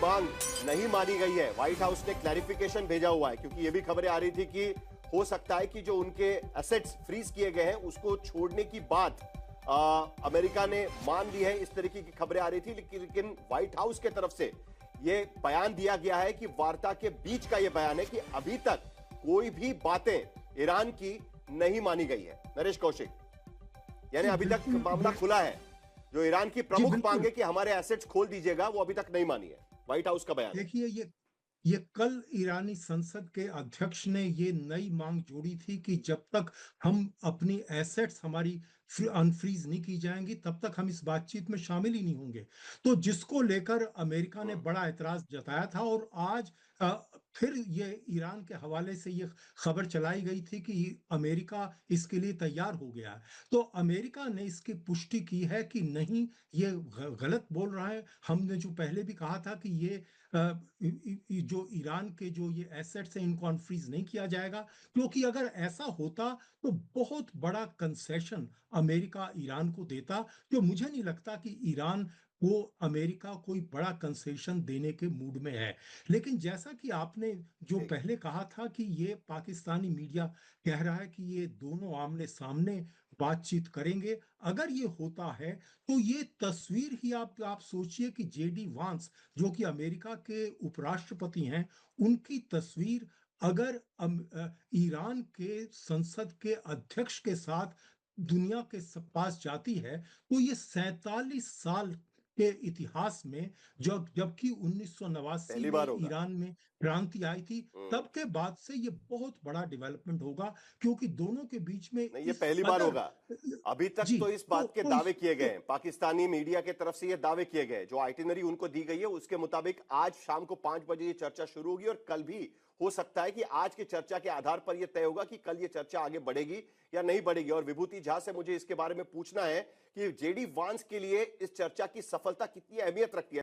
मांग नहीं मानी गई है। व्हाइट हाउस ने क्लैरिफिकेशन भेजा हुआ है, क्योंकि यह भी खबरें आ रही थी कि हो सकता है कि जो उनके एसेट्स फ्रीज किए गए हैं उसको छोड़ने की बात अमेरिका ने मान ली है। इस तरीके की खबरें आ रही थी, लेकिन व्हाइट हाउस के तरफ से यह बयान दिया गया है कि वार्ता के बीच का यह बयान है कि अभी तक कोई भी बातें ईरान की नहीं मानी गई है। नरेश कौशिक, यानी अभी तक मामला खुला है। जो ईरान की प्रमुख मांग है कि हमारे एसेट्स खोल दीजिएगा, वो अभी तक नहीं मानी है। व्हाइट हाउस का बयान। देखिए, ये कल ईरानी संसद के अध्यक्ष ने ये नई मांग जोड़ी थी कि जब तक हम अपनी एसेट्स हमारी अनफ्रीज नहीं की जाएंगी तब तक हम इस बातचीत में शामिल ही नहीं होंगे। तो जिसको लेकर अमेरिका ने बड़ा एतराज जताया था, और आज फिर ये ईरान के हवाले से ये खबर चलाई गई थी कि अमेरिका इसके लिए तैयार हो गया है। तो अमेरिका ने इसकी पुष्टि की है कि नहीं, ये गलत बोल रहा है। हमने जो पहले भी कहा था कि ये जो ईरान के जो ये एसेट्स हैं इनको अनफ्रीज नहीं किया जाएगा, क्योंकि अगर ऐसा होता तो बहुत बड़ा कंसेशन अमेरिका ईरान को देता, जो मुझे नहीं लगता कि ईरान को अमेरिका कोई बड़ा कंसेशन देने के मूड में है। लेकिन जैसा कि आपने जो ठीक। पहले कहा था कि ये पाकिस्तानी मीडिया कह रहा है कि ये दोनों आमने सामने बातचीत करेंगे, अगर ये होता है तो ये तस्वीर ही आप सोचिए कि जेडी वांस, जो कि अमेरिका के उपराष्ट्रपति हैं, उनकी तस्वीर अगर ईरान के संसद के अध्यक्ष के साथ दुनिया के पास जाती है, तो ये 47 साल के इतिहास में, जबकि 1989 पहली में बार होगा। ईरान में क्रांति आई थी, तब के बाद से ये बहुत बड़ा डेवलपमेंट होगा, क्योंकि दोनों के बीच में नहीं, ये इस पहली बार कदर। होगा। अभी तक जी। तो इस तो बात के तो दावे इस किए गए तो हैं, पाकिस्तानी मीडिया की तरफ से ये दावे किए गए, जो आइटिनरी उनको दी गई है उसके मुताबिक आज शाम को 5 बजे ये चर्चा शुरू होगी, और कल भी हो सकता है कि आज की चर्चा के आधार पर यह तय होगा कि कल ये चर्चा आगे बढ़ेगी या नहीं बढ़ेगी। और विभूति झा से मुझे इसके बारे में पूछना है कि जेडी वांस के लिए इस चर्चा की सफलता कितनी अहमियत रखती है।